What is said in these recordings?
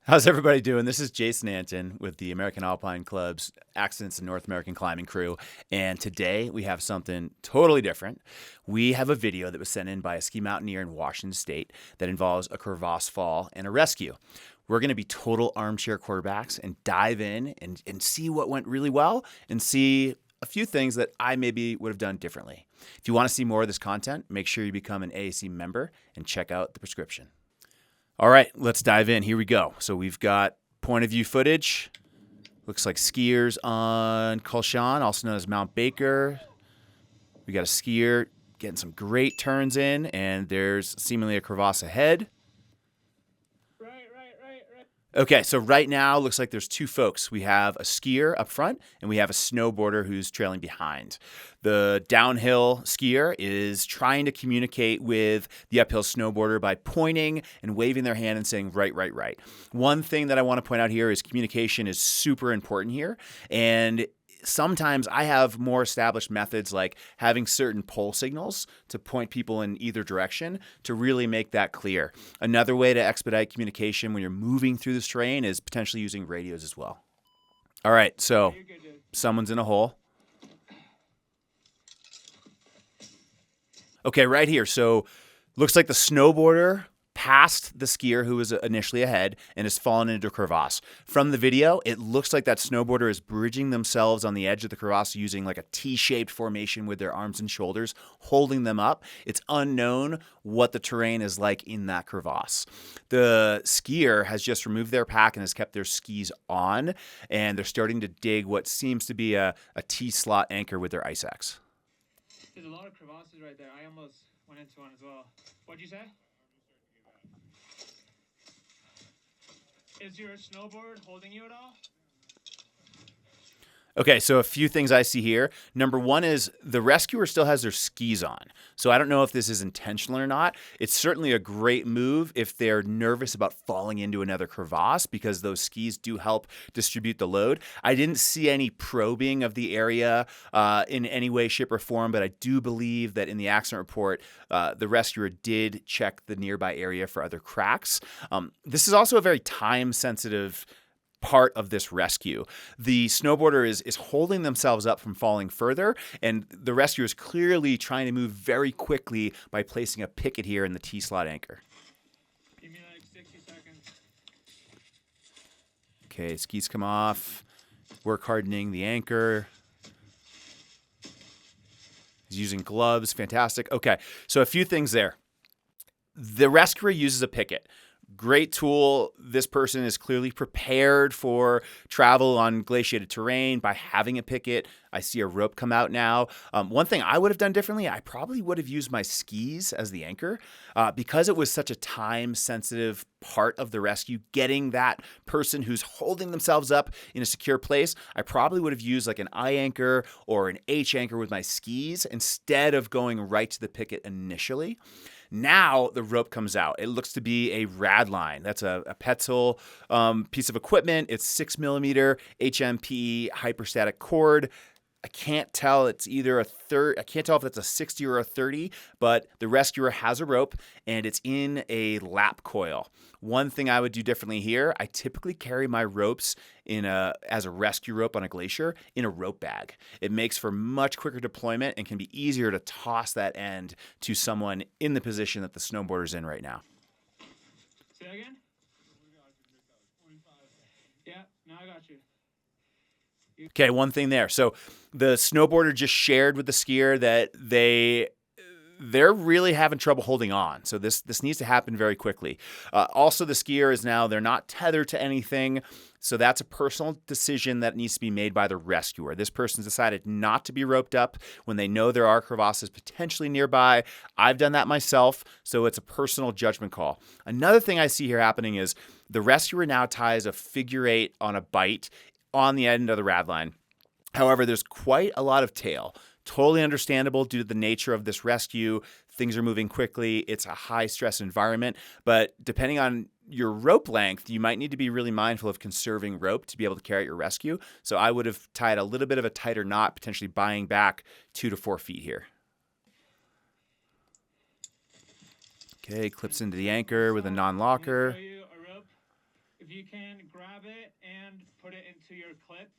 How's everybody doing? This is Jason Antin with the American Alpine Club's Accidents in North American Climbing crew. And today we have something totally different. We have a video that was sent in by a ski mountaineer in Washington State that involves a crevasse fall and a rescue. We're going to be total armchair quarterbacks and dive in and see what went really well and see a few things that I maybe would have done differently. If you want to see more of this content, make sure you become an AAC member and check out the prescription. All right, let's dive in. Here we go. So we've got point of view footage. Looks like skiers on Colchan, also known as Mount Baker. We got a skier getting some great turns in, and there's seemingly a crevasse ahead. Right. Okay, so right now looks like there's two folks. We have a skier up front, and we have a snowboarder who's trailing behind. The downhill skier is trying to communicate with the uphill snowboarder by pointing and waving their hand and saying, right. One thing that I want to point out here is communication is super important here, and sometimes I have more established methods like having certain pole signals to point people in either direction to really make that clear. Another way to expedite communication when you're moving through this terrain is potentially using radios as well. All right, so someone's in a hole. Okay, right here. So looks like the snowboarder passed the skier who was initially ahead and has fallen into a crevasse. From the video, it looks like that snowboarder is bridging themselves on the edge of the crevasse using like a T-shaped formation with their arms and shoulders, holding them up. It's unknown what the terrain is like in that crevasse. The skier has just removed their pack and has kept their skis on, and they're starting to dig what seems to be a T-slot anchor with their ice axe. There's a lot of crevasses right there. I almost went into one as well. What'd you say? Is your snowboard holding you at all? Okay, so a few things I see here. Number one is the rescuer still has their skis on. So I don't know if this is intentional or not. It's certainly a great move if they're nervous about falling into another crevasse because those skis do help distribute the load. I didn't see any probing of the area in any way, shape, or form, but I do believe that in the accident report, the rescuer did check the nearby area for other cracks. This is also a very time-sensitive part of this rescue. The snowboarder is holding themselves up from falling further, and the rescuer is clearly trying to move very quickly by placing a picket here in the T-slot anchor. Give me like 60 seconds. Okay, skis come off. Work hardening the anchor. He's using gloves. Fantastic. Okay, so a few things there. The rescuer uses a picket. Great tool. This person is clearly prepared for travel on glaciated terrain by having a picket. I see a rope come out now. One thing I would have done differently, I probably would have used my skis as the anchor because it was such a time-sensitive part of the rescue, getting that person who's holding themselves up in a secure place. I probably would have used like an I anchor or an H anchor with my skis instead of going right to the picket initially. Now the rope comes out. It looks to be a rad line. That's a Petzl piece of equipment. It's 6mm HMP hyperstatic cord. I can't tell. It's either I can't tell if it's a 60 or a 30, but the rescuer has a rope and it's in a lap coil. One thing I would do differently here, I typically carry my ropes as a rescue rope on a glacier in a rope bag. It makes for much quicker deployment and can be easier to toss that end to someone in the position that the snowboarder's in right now. Say that again? Yeah, now I got you. Okay, one thing there. So the snowboarder just shared with the skier that they're really having trouble holding on. So this needs to happen very quickly. Also, the skier is now, they're not tethered to anything. So that's a personal decision that needs to be made by the rescuer. This person's decided not to be roped up when they know there are crevasses potentially nearby. I've done that myself, so it's a personal judgment call. Another thing I see here happening is the rescuer now ties a figure 8 on a bite on the end of the rad line. However, there's quite a lot of tail. Totally understandable due to the nature of this rescue. Things are moving quickly. It's a high-stress environment. But depending on your rope length, you might need to be really mindful of conserving rope to be able to carry out your rescue. So I would have tied a little bit of a tighter knot, potentially buying back 2 to 4 feet here. Okay, clips into the anchor with a non-locker. if you can grab it and put it into your clip.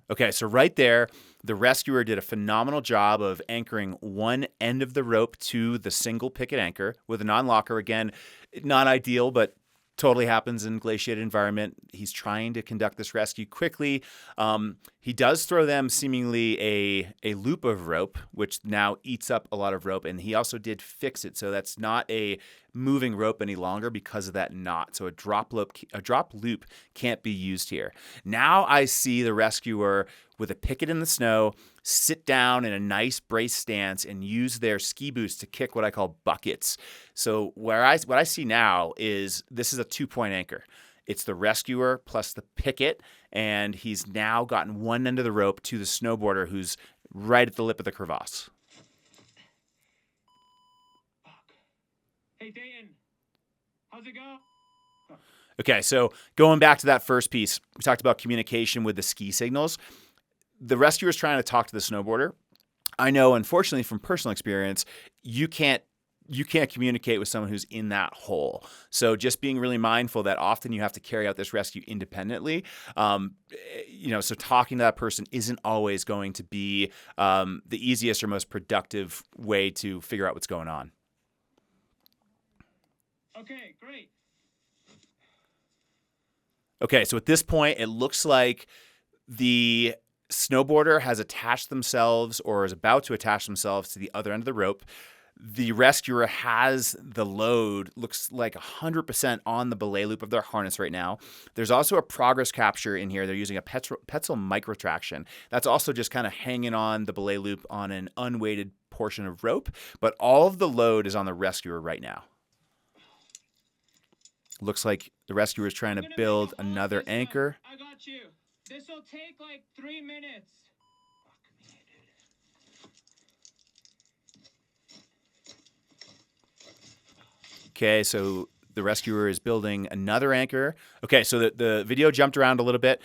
Okay, so right there, the rescuer did a phenomenal job of anchoring one end of the rope to the single picket anchor with a non-locker. Again, not ideal, but totally happens in glaciated environment. He's trying to conduct this rescue quickly. He does throw them seemingly a loop of rope, which now eats up a lot of rope, and he also did fix it, so that's not a moving rope any longer because of that knot. So a drop loop can't be used here. Now I see the rescuer with a picket in the snow sit down in a nice brace stance and use their ski boots to kick what I call buckets. So what I see now is this is a 2-point anchor. It's the rescuer plus the picket, and he's now gotten one end of the rope to the snowboarder who's right at the lip of the crevasse. Hey, Dayton, how's it go? Okay, so going back to that first piece, we talked about communication with the ski signals. The rescuer is trying to talk to the snowboarder. I know, unfortunately, from personal experience, you can't communicate with someone who's in that hole. So just being really mindful that often you have to carry out this rescue independently. So talking to that person isn't always going to be the easiest or most productive way to figure out what's going on. Okay, great. Okay, so at this point, it looks like the snowboarder has attached themselves or is about to attach themselves to the other end of the rope. The rescuer has the load, looks like 100% on the belay loop of their harness right now. There's also a progress capture in here. They're using a Petzl micro traction. That's also just kind of hanging on the belay loop on an unweighted portion of rope, but all of the load is on the rescuer right now. Looks like the rescuer is trying to build another anchor. I got you. This will take like 3 minutes. Okay, so the rescuer is building another anchor. Okay, so the video jumped around a little bit.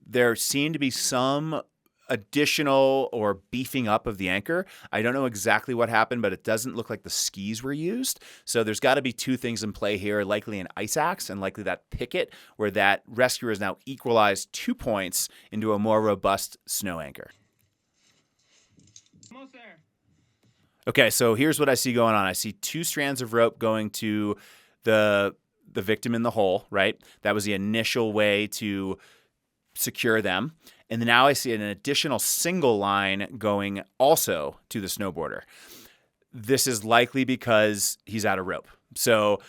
There seemed to be some additional or beefing up of the anchor. I don't know exactly what happened, but it doesn't look like the skis were used. So there's got to be two things in play here, likely an ice axe and likely that picket, where that rescuer has now equalized 2 points into a more robust snow anchor. Almost there. Okay, so here's what I see going on. I see 2 strands of rope going to the victim in the hole, right? That was the initial way to secure them. And then now I see an additional single line going also to the snowboarder. This is likely because he's out of rope. So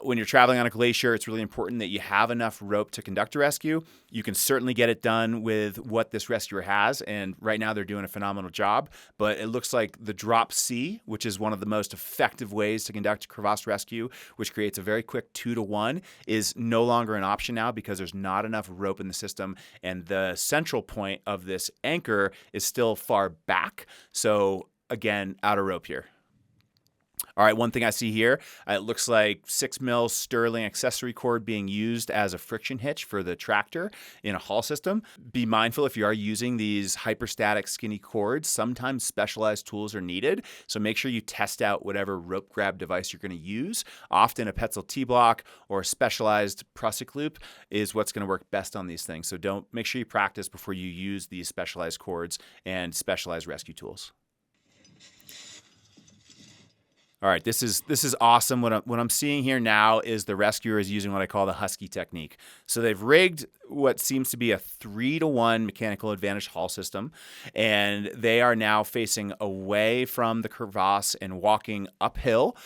when you're traveling on a glacier, it's really important that you have enough rope to conduct a rescue. You can certainly get it done with what this rescuer has, and right now they're doing a phenomenal job. But it looks like the drop C, which is one of the most effective ways to conduct a crevasse rescue, which creates a very quick 2-to-1, is no longer an option now because there's not enough rope in the system, and the central point of this anchor is still far back. So again, out of rope here. All right, one thing I see here, it looks like 6mm Sterling accessory cord being used as a friction hitch for the tractor in a haul system. Be mindful if you are using these hyperstatic skinny cords, sometimes specialized tools are needed. So make sure you test out whatever rope grab device you're going to use. Often a Petzl T-block or a specialized Prusik loop is what's going to work best on these things. So make sure you practice before you use these specialized cords and specialized rescue tools. All right, this is awesome. What I'm seeing here now is the rescuer is using what I call the husky technique. So they've rigged what seems to be a 3-to-1 mechanical advantage haul system, and they are now facing away from the crevasse and walking uphill.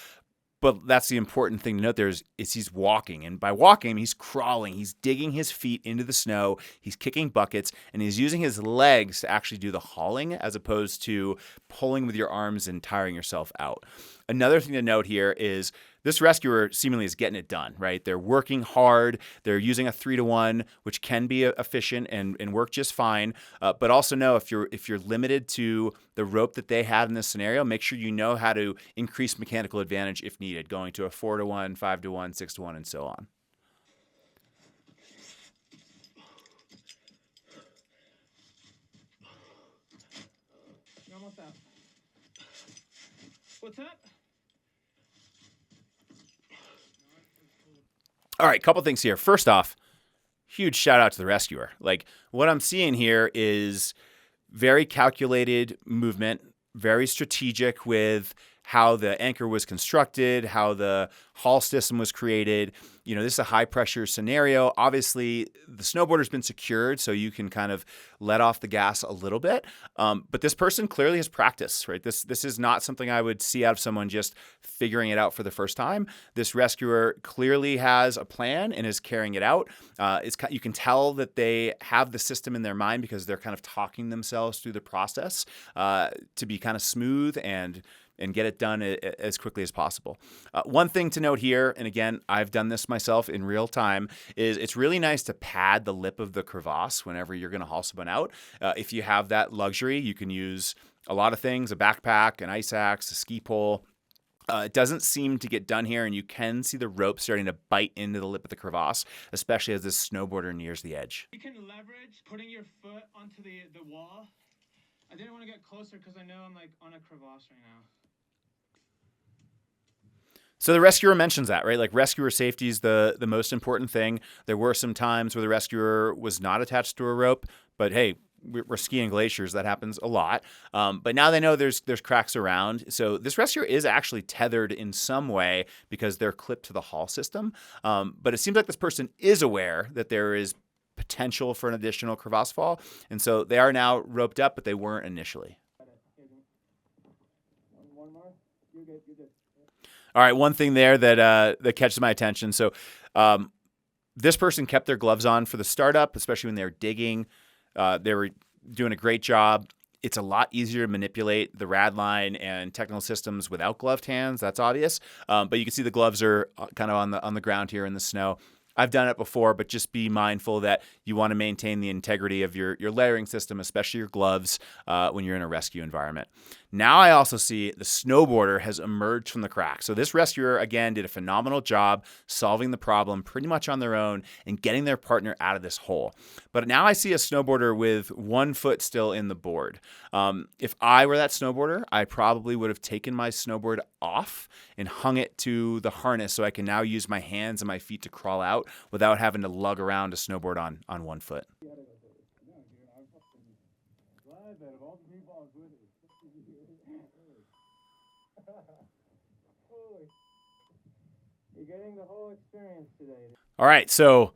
But that's the important thing to note there is he's walking. And by walking, he's crawling. He's digging his feet into the snow. He's kicking buckets. And he's using his legs to actually do the hauling as opposed to pulling with your arms and tiring yourself out. Another thing to note here is this rescuer seemingly is getting it done, right? They're working hard. They're using a 3-to-1, which can be efficient and work just fine. But also know if you're limited to the rope that they had in this scenario, make sure you know how to increase mechanical advantage if needed, going to a 4-to-1, 5-to-1, 6-to-1, and so on. You're almost out. What's up? All right, couple things here. First off, huge shout out to the rescuer. Like what I'm seeing here is very calculated movement, very strategic with how the anchor was constructed, how the haul system was created. You know, this is a high pressure scenario. Obviously, the snowboarder's been secured, so you can kind of let off the gas a little bit. But this person clearly has practice, right? This is not something I would see out of someone just figuring it out for the first time. This rescuer clearly has a plan and is carrying it out. You can tell that they have the system in their mind because they're kind of talking themselves through the process to be kind of smooth and get it done as quickly as possible. One thing to note here, and again, I've done this myself in real time, is it's really nice to pad the lip of the crevasse whenever you're going to haul someone out. If you have that luxury, you can use a lot of things, a backpack, an ice axe, a ski pole. It doesn't seem to get done here, and you can see the rope starting to bite into the lip of the crevasse, especially as this snowboarder nears the edge. You can leverage putting your foot onto the wall. I didn't want to get closer because I know I'm like on a crevasse right now. So the rescuer mentions that, right? Like rescuer safety is the most important thing. There were some times where the rescuer was not attached to a rope, but hey, we're skiing glaciers. That happens a lot. But now they know there's cracks around. So this rescuer is actually tethered in some way because they're clipped to the haul system. But it seems like this person is aware that there is potential for an additional crevasse fall. And so they are now roped up, but they weren't initially. One more. You're good. All right, one thing there that catches my attention. So this person kept their gloves on for the startup, especially when they were digging. They were doing a great job. It's a lot easier to manipulate the rad line and technical systems without gloved hands. That's obvious. But you can see the gloves are kind of on the ground here in the snow. I've done it before, but just be mindful that you want to maintain the integrity of your layering system, especially your gloves, when you're in a rescue environment. Now I also see the snowboarder has emerged from the crack. So this rescuer, again, did a phenomenal job solving the problem pretty much on their own and getting their partner out of this hole. But now I see a snowboarder with one foot still in the board. If I were that snowboarder, I probably would have taken my snowboard off and hung it to the harness so I can now use my hands and my feet to crawl out without having to lug around a snowboard on one foot. You're getting the whole experience today. All right, so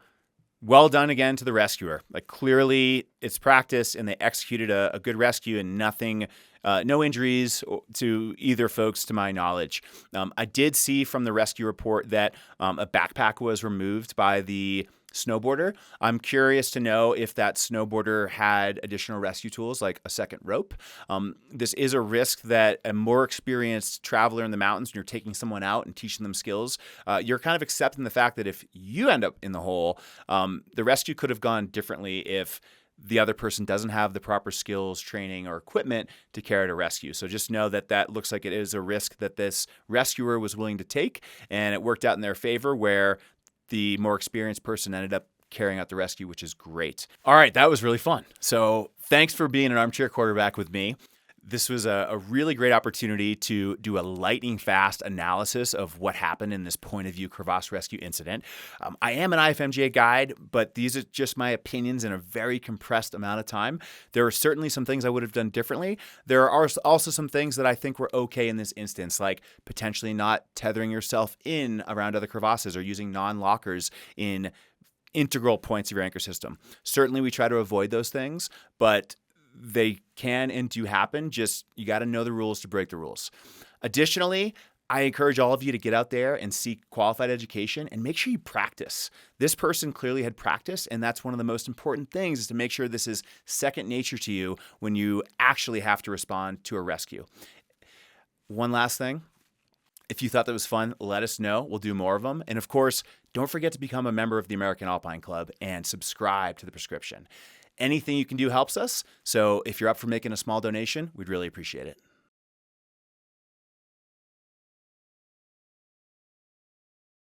well done again to the rescuer. Like clearly it's practice and they executed a good rescue and no injuries to either folks to my knowledge. I did see from the rescue report that a backpack was removed by the snowboarder. I'm curious to know if that snowboarder had additional rescue tools like a second rope. This is a risk that a more experienced traveler in the mountains, when you're taking someone out and teaching them skills, you're kind of accepting the fact that if you end up in the hole, the rescue could have gone differently if the other person doesn't have the proper skills, training, or equipment to carry out a rescue. So just know that looks like it is a risk that this rescuer was willing to take, and it worked out in their favor where the more experienced person ended up carrying out the rescue, which is great. All right, that was really fun. So thanks for being an armchair quarterback with me. This was a really great opportunity to do a lightning fast analysis of what happened in this point of view crevasse rescue incident. I am an IFMGA guide, but these are just my opinions in a very compressed amount of time. There are certainly some things I would have done differently. There are also some things that I think were okay in this instance, like potentially not tethering yourself in around other crevasses or using non-lockers in integral points of your anchor system. Certainly we try to avoid those things, but they can and do happen. Just you got to know the rules to break the rules. Additionally, I encourage all of you to get out there and seek qualified education and make sure you practice. This person clearly had practice, and that's one of the most important things, is to make sure this is second nature to you when you actually have to respond to a rescue. One last thing. If you thought that was fun, let us know. We'll do more of them. And of course, don't forget to become a member of the American Alpine Club and subscribe to the prescription. Anything you can do helps us. So if you're up for making a small donation, we'd really appreciate it.